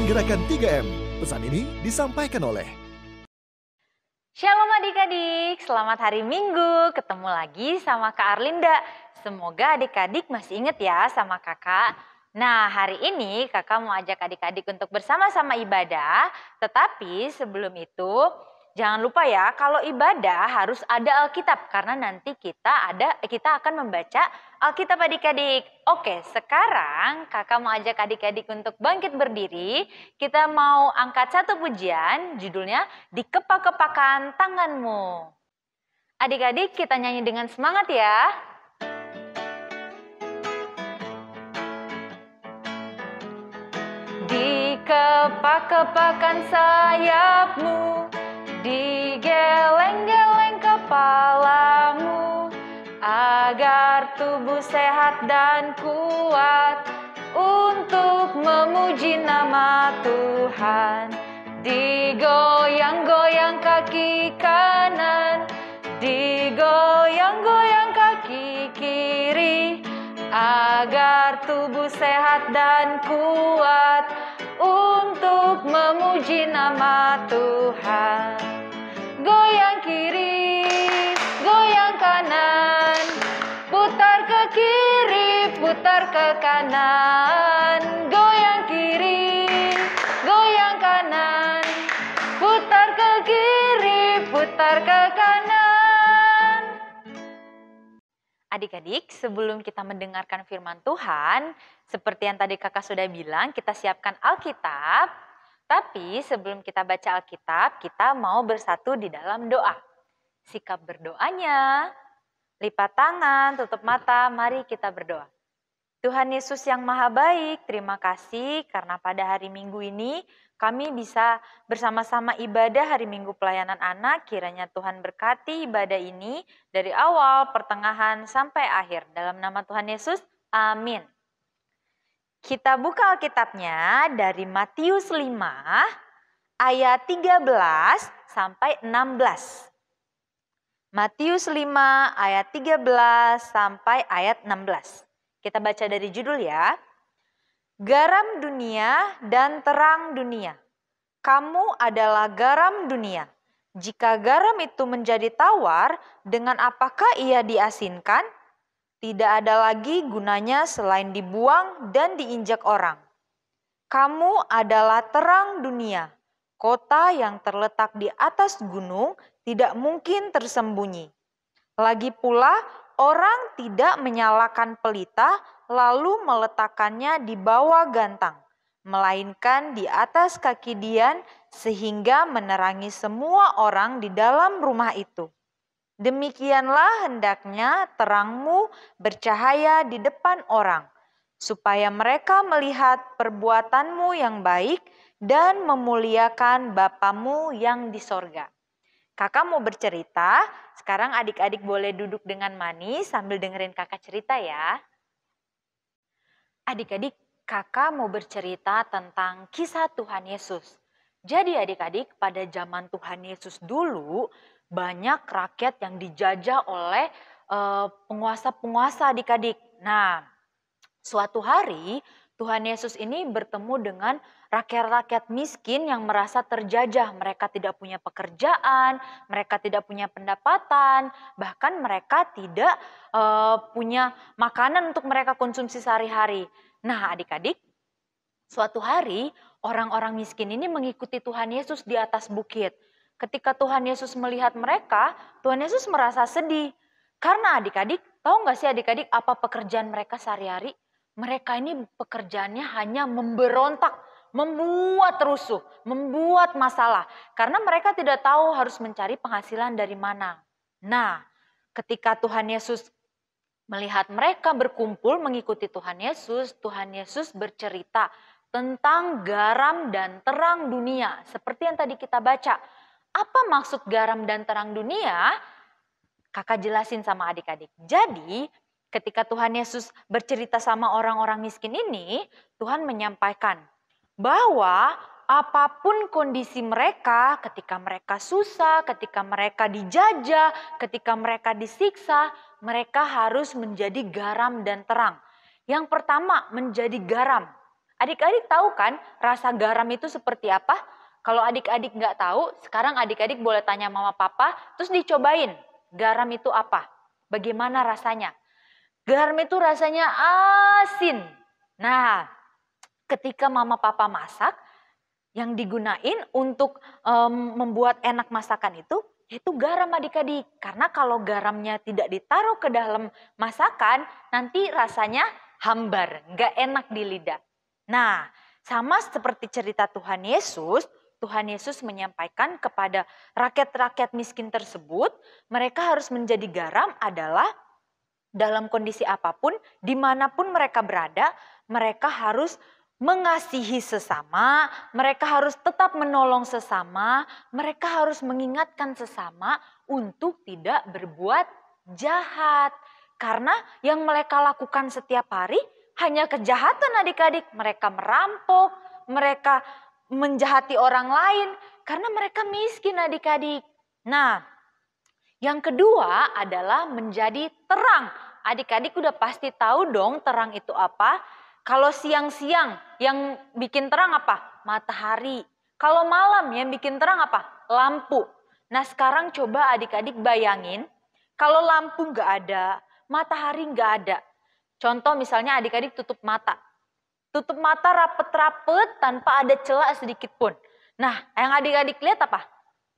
dan Gerakan 3M. Pesan ini disampaikan oleh Shalom adik-adik, selamat hari Minggu. Ketemu lagi sama Kak Arlinda. Semoga adik-adik masih ingat ya sama kakak. Nah, hari ini kakak mau ajak adik-adik untuk bersama-sama ibadah. Tetapi sebelum itu, jangan lupa ya, kalau ibadah harus ada Alkitab. Karena nanti kita akan membaca Alkitab adik-adik. Oke, sekarang kakak mau ajak adik-adik untuk bangkit berdiri. Kita mau angkat satu pujian, judulnya Di Kepak-kepakan Tanganmu. Adik-adik kita nyanyi dengan semangat ya. Di kepak-kepakan sayapmu, digeleng-geleng kepalamu, agar tubuh sehat dan kuat untuk memuji nama Tuhan. Digoyang-goyang kaki kanan, digoyang-goyang kaki kiri, agar tubuh sehat dan kuat untuk memuji nama Tuhan. Goyang kiri, goyang kanan, putar ke kiri, putar ke kanan. Goyang kiri, goyang kanan, putar ke kiri, putar ke kanan. Adik-adik, sebelum kita mendengarkan firman Tuhan, seperti yang tadi kakak sudah bilang, kita siapkan Alkitab. Tapi sebelum kita baca Alkitab, kita mau bersatu di dalam doa. Sikap berdoanya, lipat tangan, tutup mata, mari kita berdoa. Tuhan Yesus yang Maha Baik, terima kasih karena pada hari Minggu ini kami bisa bersama-sama ibadah hari Minggu Pelayanan Anak. Kiranya Tuhan berkati ibadah ini dari awal, pertengahan, sampai akhir. Dalam nama Tuhan Yesus, amin. Kita buka Alkitabnya dari Matius 5 ayat 13 sampai 16. Matius 5 ayat 13 sampai ayat 16. Kita baca dari judul ya. Garam dunia dan terang dunia. Kamu adalah garam dunia. Jika garam itu menjadi tawar, dengan apakah ia diasinkan? Tidak ada lagi gunanya selain dibuang dan diinjak orang. Kamu adalah terang dunia. Kota yang terletak di atas gunung tidak mungkin tersembunyi. Lagi pula, orang tidak menyalakan pelita lalu meletakkannya di bawah gantang, melainkan di atas kaki dian sehingga menerangi semua orang di dalam rumah itu. Demikianlah hendaknya terangmu bercahaya di depan orang, supaya mereka melihat perbuatanmu yang baik dan memuliakan Bapamu yang di sorga. Kakak mau bercerita, sekarang adik-adik boleh duduk dengan manis sambil dengerin kakak cerita ya. Adik-adik, kakak mau bercerita tentang kisah Tuhan Yesus. Jadi adik-adik, pada zaman Tuhan Yesus dulu, banyak rakyat yang dijajah oleh penguasa-penguasa adik-adik. Nah, suatu hari Tuhan Yesus ini bertemu dengan rakyat-rakyat miskin yang merasa terjajah. Mereka tidak punya pekerjaan, mereka tidak punya pendapatan, bahkan mereka tidak punya makanan untuk mereka konsumsi sehari-hari. Nah adik-adik, suatu hari orang-orang miskin ini mengikuti Tuhan Yesus di atas bukit. Ketika Tuhan Yesus melihat mereka, Tuhan Yesus merasa sedih. Karena adik-adik, tahu nggak sih adik-adik apa pekerjaan mereka sehari-hari? Mereka ini pekerjaannya hanya memberontak, membuat rusuh, membuat masalah. Karena mereka tidak tahu harus mencari penghasilan dari mana. Nah, ketika Tuhan Yesus melihat mereka berkumpul mengikuti Tuhan Yesus bercerita tentang garam dan terang dunia. Seperti yang tadi kita baca. Apa maksud garam dan terang dunia? Kakak jelasin sama adik-adik. Jadi, ketika Tuhan Yesus bercerita sama orang-orang miskin ini, Tuhan menyampaikan bahwa apapun kondisi mereka, ketika mereka susah, ketika mereka dijajah, ketika mereka disiksa, mereka harus menjadi garam dan terang. Yang pertama, menjadi garam. Adik-adik tahu kan rasa garam itu seperti apa? Kalau adik-adik nggak tahu, sekarang adik-adik boleh tanya mama papa, terus dicobain. Garam itu apa? Bagaimana rasanya? Garam itu rasanya asin. Nah, ketika mama papa masak, yang digunain untuk membuat enak masakan itu garam adik-adik. Karena kalau garamnya tidak ditaruh ke dalam masakan, nanti rasanya hambar, nggak enak di lidah. Nah, sama seperti cerita Tuhan Yesus menyampaikan kepada rakyat-rakyat miskin tersebut, mereka harus menjadi garam adalah dalam kondisi apapun, dimanapun mereka berada, mereka harus mengasihi sesama, mereka harus tetap menolong sesama, mereka harus mengingatkan sesama untuk tidak berbuat jahat. Karena yang mereka lakukan setiap hari hanya kejahatan adik-adik. Mereka merampok, mereka menjahati orang lain karena mereka miskin adik-adik. Nah, yang kedua adalah menjadi terang. Adik-adik udah pasti tahu dong terang itu apa. Kalau siang-siang yang bikin terang apa? Matahari. Kalau malam yang bikin terang apa? Lampu. Nah sekarang coba adik-adik bayangin, kalau lampu nggak ada, matahari nggak ada. Contoh misalnya adik-adik tutup mata. Tutup mata rapet-rapet tanpa ada celah sedikit pun. Nah yang adik-adik lihat apa?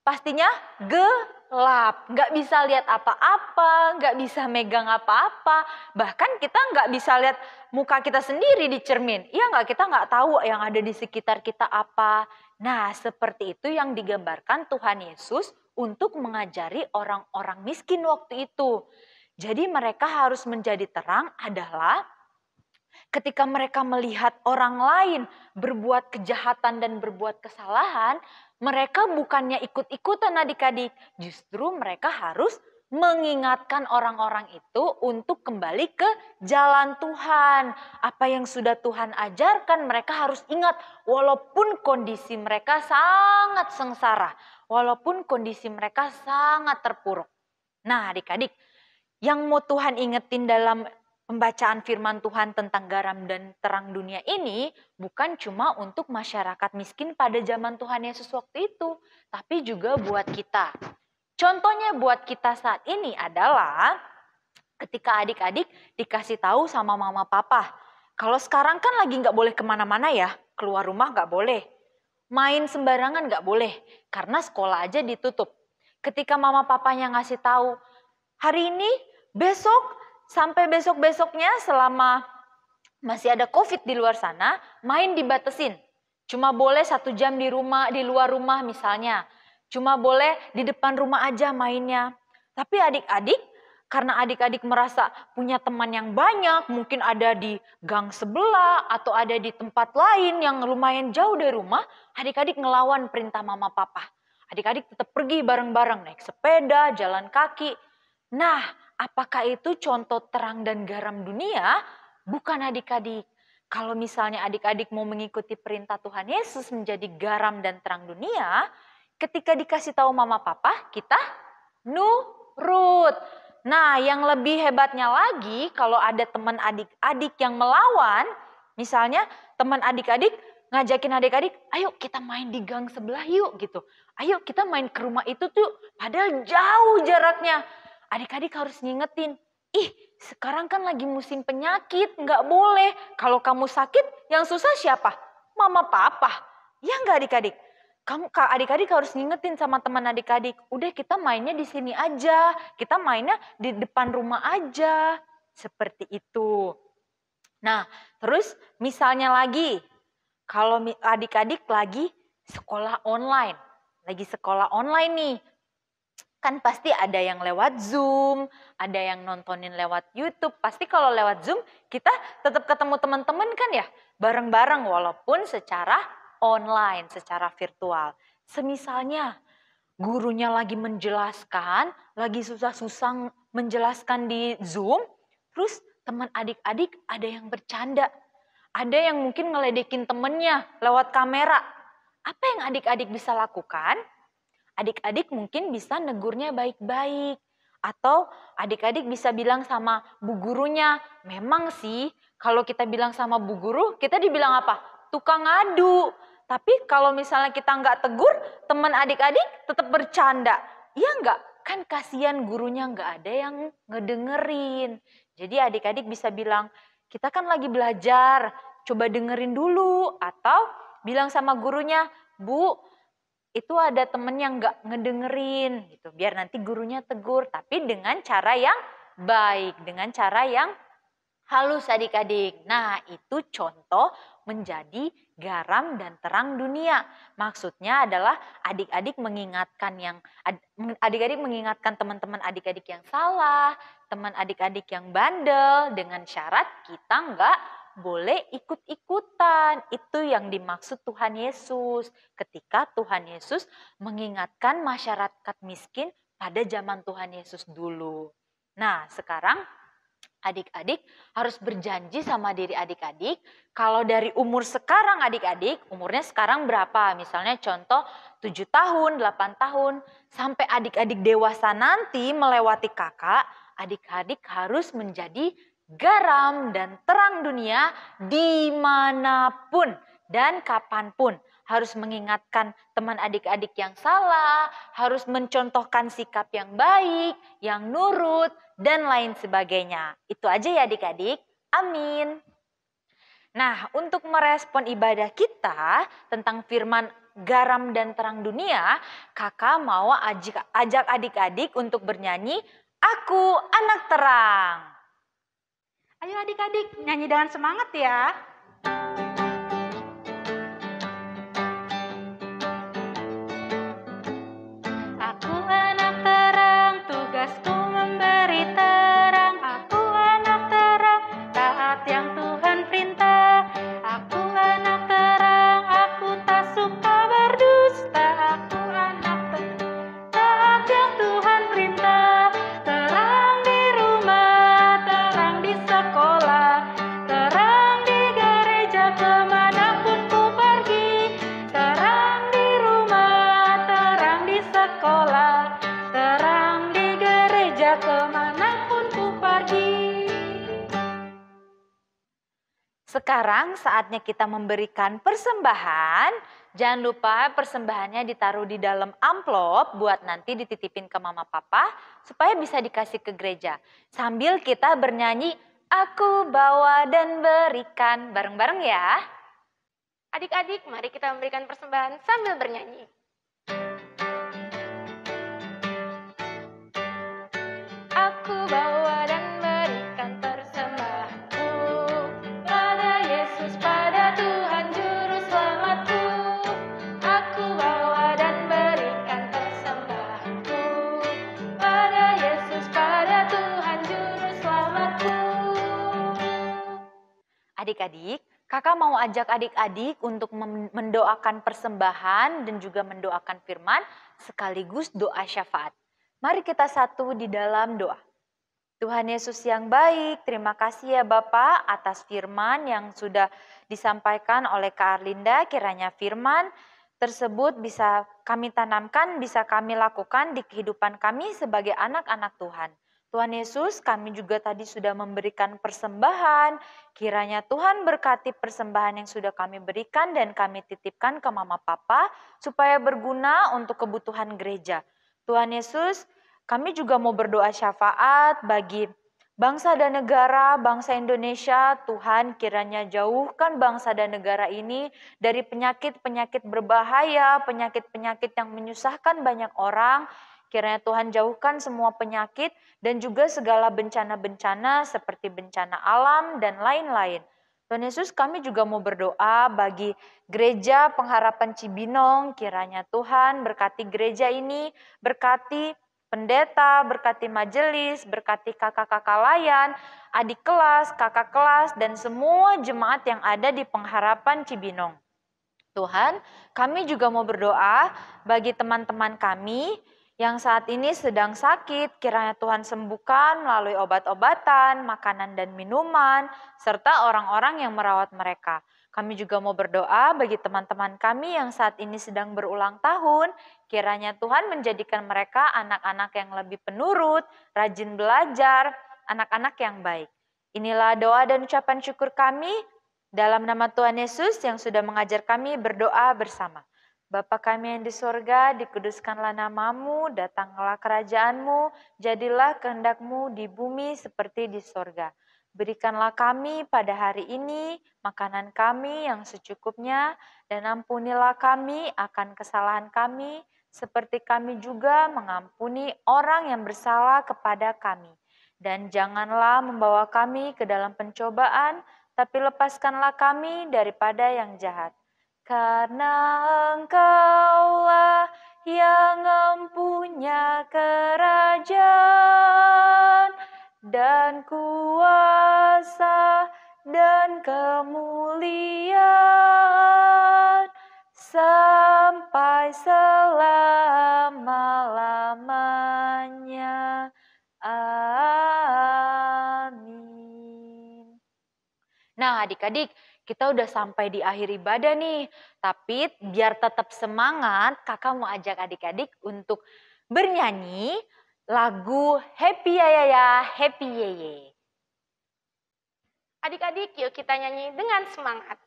Pastinya gelap, nggak bisa lihat apa-apa, nggak bisa megang apa-apa. Bahkan kita nggak bisa lihat muka kita sendiri di cermin. Iya nggak, kita nggak tahu yang ada di sekitar kita apa. Nah seperti itu yang digambarkan Tuhan Yesus untuk mengajari orang-orang miskin waktu itu. Jadi mereka harus menjadi terang adalah ketika mereka melihat orang lain berbuat kejahatan dan berbuat kesalahan, mereka bukannya ikut-ikutan adik-adik, justru mereka harus mengingatkan orang-orang itu untuk kembali ke jalan Tuhan. Apa yang sudah Tuhan ajarkan mereka harus ingat walaupun kondisi mereka sangat sengsara, walaupun kondisi mereka sangat terpuruk. Nah adik-adik, yang mau Tuhan ingetin dalam pembacaan firman Tuhan tentang garam dan terang dunia ini bukan cuma untuk masyarakat miskin pada zaman Tuhan Yesus waktu itu, tapi juga buat kita. Contohnya buat kita saat ini adalah ketika adik-adik dikasih tahu sama mama papa. Kalau sekarang kan lagi nggak boleh kemana-mana ya, keluar rumah nggak boleh. Main sembarangan nggak boleh, karena sekolah aja ditutup. Ketika mama papanya ngasih tahu, hari ini, besok, sampai besok-besoknya selama masih ada COVID di luar sana, main dibatasin. Cuma boleh 1 jam di rumah, di luar rumah misalnya. Cuma boleh di depan rumah aja mainnya. Tapi adik-adik, karena adik-adik merasa punya teman yang banyak, mungkin ada di gang sebelah atau ada di tempat lain yang lumayan jauh dari rumah, adik-adik ngelawan perintah mama papa. Adik-adik tetap pergi bareng-bareng, naik sepeda, jalan kaki. Nah, apakah itu contoh terang dan garam dunia? Bukan adik-adik. Kalau misalnya adik-adik mau mengikuti perintah Tuhan Yesus menjadi garam dan terang dunia, ketika dikasih tahu mama papa, kita nurut. Nah, yang lebih hebatnya lagi, kalau ada teman adik-adik yang melawan, misalnya teman adik-adik ngajakin adik-adik, ayo kita main di gang sebelah yuk gitu. Ayo kita main ke rumah itu tuh, padahal jauh jaraknya. Adik-adik harus ngingetin, sekarang kan lagi musim penyakit, nggak boleh. Kalau kamu sakit, yang susah siapa? Mama papa. Ya nggak adik-adik? Adik-adik harus ngingetin sama teman adik-adik, udah kita mainnya di sini aja, kita mainnya di depan rumah aja. Seperti itu. Nah, terus misalnya lagi, kalau adik-adik lagi sekolah online nih, kan pasti ada yang lewat Zoom, ada yang nontonin lewat YouTube. Pasti kalau lewat Zoom kita tetap ketemu teman-teman kan ya, bareng-bareng walaupun secara online, secara virtual. Semisalnya gurunya lagi menjelaskan, lagi susah-susah menjelaskan di Zoom, terus teman adik-adik ada yang bercanda. Ada yang mungkin ngeledekin temennya lewat kamera. Apa yang adik-adik bisa lakukan? Adik-adik mungkin bisa negurnya baik-baik. Atau adik-adik bisa bilang sama bu gurunya, memang sih kalau kita bilang sama bu guru, kita dibilang apa? tukang ngadu. Tapi kalau misalnya kita nggak tegur, teman adik-adik tetap bercanda. Iya nggak? Kan kasihan gurunya nggak ada yang ngedengerin. Jadi adik-adik bisa bilang, kita kan lagi belajar, coba dengerin dulu. Atau bilang sama gurunya, Bu, itu ada temen yang nggak ngedengerin. Gitu. Biar nanti gurunya tegur, tapi dengan cara yang baik, dengan cara yang halus adik-adik. Nah, itu contoh menjadi garam dan terang dunia. Maksudnya adalah adik-adik mengingatkan teman-teman adik-adik yang salah, teman adik-adik yang bandel dengan syarat kita nggak boleh ikut-ikutan. Itu yang dimaksud Tuhan Yesus ketika Tuhan Yesus mengingatkan masyarakat miskin pada zaman Tuhan Yesus dulu. Nah, sekarang adik-adik harus berjanji sama diri adik-adik, kalau dari umur sekarang adik-adik, umurnya sekarang berapa? Misalnya contoh 7 tahun, 8 tahun, sampai adik-adik dewasa nanti melewati kakak, adik-adik harus menjadi garam dan terang dunia dimanapun dan kapanpun. Harus mengingatkan teman adik-adik yang salah, harus mencontohkan sikap yang baik, yang nurut, dan lain sebagainya. Itu aja ya adik-adik. Amin. Nah, untuk merespon ibadah kita tentang firman garam dan terang dunia, kakak mau ajak adik-adik untuk bernyanyi, Aku Anak Terang. Ayo adik-adik, nyanyi dengan semangat ya. Aku anak terang, tugasku memberi terang. Aku anak terang, taat yang Tuhan perintah. Aku anak terang, aku tak suka berdusta. Aku anak terang, taat yang Tuhan perintah. Terang di rumah, terang di sekolah, terang di gereja kemanapun ku pergi. Terang di rumah, terang di sekolah, terang di gereja kemanapun ku pergi. Sekarang saatnya kita memberikan persembahan. Jangan lupa persembahannya ditaruh di dalam amplop buat nanti dititipin ke mama papa supaya bisa dikasih ke gereja. Sambil kita bernyanyi, Aku bawa dan berikan. Bareng-bareng ya. Adik-adik, mari kita memberikan persembahan sambil bernyanyi. Aku bawa dan berikan persembahanku pada Yesus, pada Tuhan Juru Selamatku. Aku bawa dan berikan persembahanku pada Yesus, pada Tuhan Juru Selamatku. Adik-adik, kakak mau ajak adik-adik untuk mendoakan persembahan dan juga mendoakan firman sekaligus doa syafaat. Mari kita satu di dalam doa. Tuhan Yesus yang baik, terima kasih ya Bapak atas firman yang sudah disampaikan oleh Kak Arlinda. Kiranya firman tersebut bisa kami tanamkan, bisa kami lakukan di kehidupan kami sebagai anak-anak Tuhan. Tuhan Yesus, kami juga tadi sudah memberikan persembahan. Kiranya Tuhan berkati persembahan yang sudah kami berikan dan kami titipkan ke Mama Papa supaya berguna untuk kebutuhan gereja. Tuhan Yesus, kami juga mau berdoa syafaat bagi bangsa dan negara, bangsa Indonesia. Tuhan, kiranya jauhkan bangsa dan negara ini dari penyakit-penyakit berbahaya, penyakit-penyakit yang menyusahkan banyak orang. Kiranya Tuhan jauhkan semua penyakit dan juga segala bencana-bencana seperti bencana alam dan lain-lain. Tuhan Yesus, kami juga mau berdoa bagi Gereja Pengharapan Cibinong. Kiranya Tuhan berkati gereja ini, berkati pendeta, berkati majelis, berkati kakak-kakak layan, adik kelas, kakak kelas, dan semua jemaat yang ada di Pengharapan Cibinong. Tuhan, kami juga mau berdoa bagi teman-teman kami yang saat ini sedang sakit, kiranya Tuhan sembuhkan melalui obat-obatan, makanan dan minuman, serta orang-orang yang merawat mereka. Kami juga mau berdoa bagi teman-teman kami yang saat ini sedang berulang tahun, kiranya Tuhan menjadikan mereka anak-anak yang lebih penurut, rajin belajar, anak-anak yang baik. Inilah doa dan ucapan syukur kami. Dalam nama Tuhan Yesus yang sudah mengajar kami berdoa bersama. Bapa kami yang di sorga, dikuduskanlah namamu, datanglah kerajaanmu, jadilah kehendakmu di bumi seperti di sorga. Berikanlah kami pada hari ini makanan kami yang secukupnya, dan ampunilah kami akan kesalahan kami, seperti kami juga mengampuni orang yang bersalah kepada kami. Dan janganlah membawa kami ke dalam pencobaan, tapi lepaskanlah kami daripada yang jahat. Karena Engkaulah yang mempunyai kerajaan dan kuasa dan kemuliaan sampai selama-lamanya. Amin. Nah, adik-adik, kita udah sampai di akhir ibadah nih. Tapi biar tetap semangat, kakak mau ajak adik-adik untuk bernyanyi lagu Happy Ya Ya Ya, Happy Ye Ye. Adik-adik, yuk kita nyanyi dengan semangat.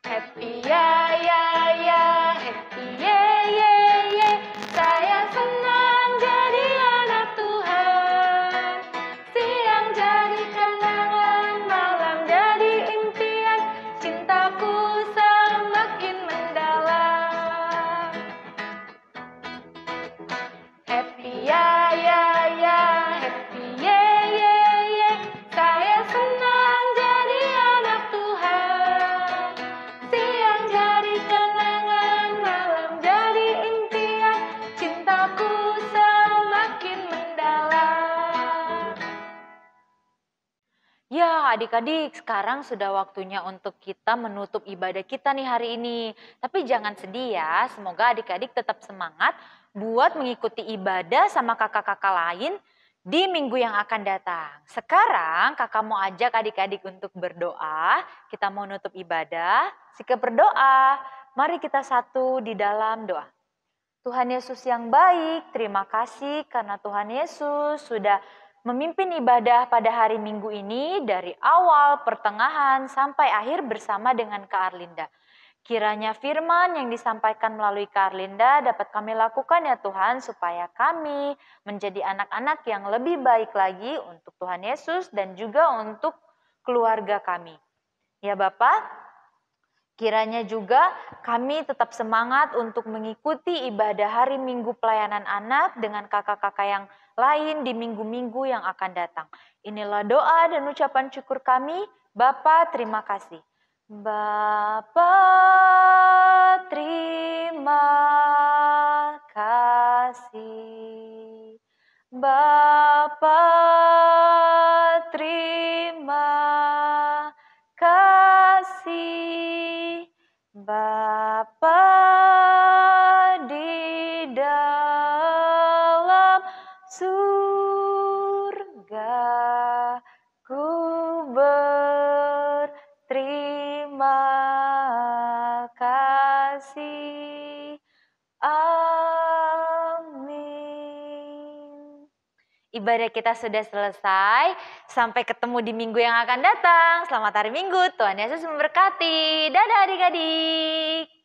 Happy ya ya ya, happy ye ye ye. Saya senang jadi anak Tuhan. Siang jadi kenangan, malam jadi impian. Cintaku semakin mendalam. Happy ya ya ya, happy ye ye ye. Saya senang jadi anak Tuhan. Siang jadi kenangan, malam jadi impian. Cintaku semakin mendalam. Ya, adik-adik, sekarang sudah waktunya untuk kita menutup ibadah kita nih hari ini. Tapi jangan sedih ya, semoga adik-adik tetap semangat buat mengikuti ibadah sama kakak-kakak lain di minggu yang akan datang. Sekarang kakak mau ajak adik-adik untuk berdoa, kita mau nutup ibadah, sikap berdoa. Mari kita satu di dalam doa. Tuhan Yesus yang baik, terima kasih karena Tuhan Yesus sudah memimpin ibadah pada hari Minggu ini dari awal, pertengahan, sampai akhir bersama dengan Kak Arlinda. Kiranya firman yang disampaikan melalui Kak Arlinda dapat kami lakukan ya Tuhan, supaya kami menjadi anak-anak yang lebih baik lagi untuk Tuhan Yesus dan juga untuk keluarga kami. Ya Bapak, kiranya juga kami tetap semangat untuk mengikuti ibadah hari Minggu pelayanan anak dengan kakak-kakak yang lain di minggu-minggu yang akan datang. Inilah doa dan ucapan syukur kami. Bapa, terima kasih. Bapa, terima kasih. Bapa, terima kasih. Bapa di dalam surga, ku berterima kasih. Amin. Ibadah kita sudah selesai. Sampai ketemu di minggu yang akan datang. Selamat hari Minggu. Tuhan Yesus memberkati. Dadah adik-adik.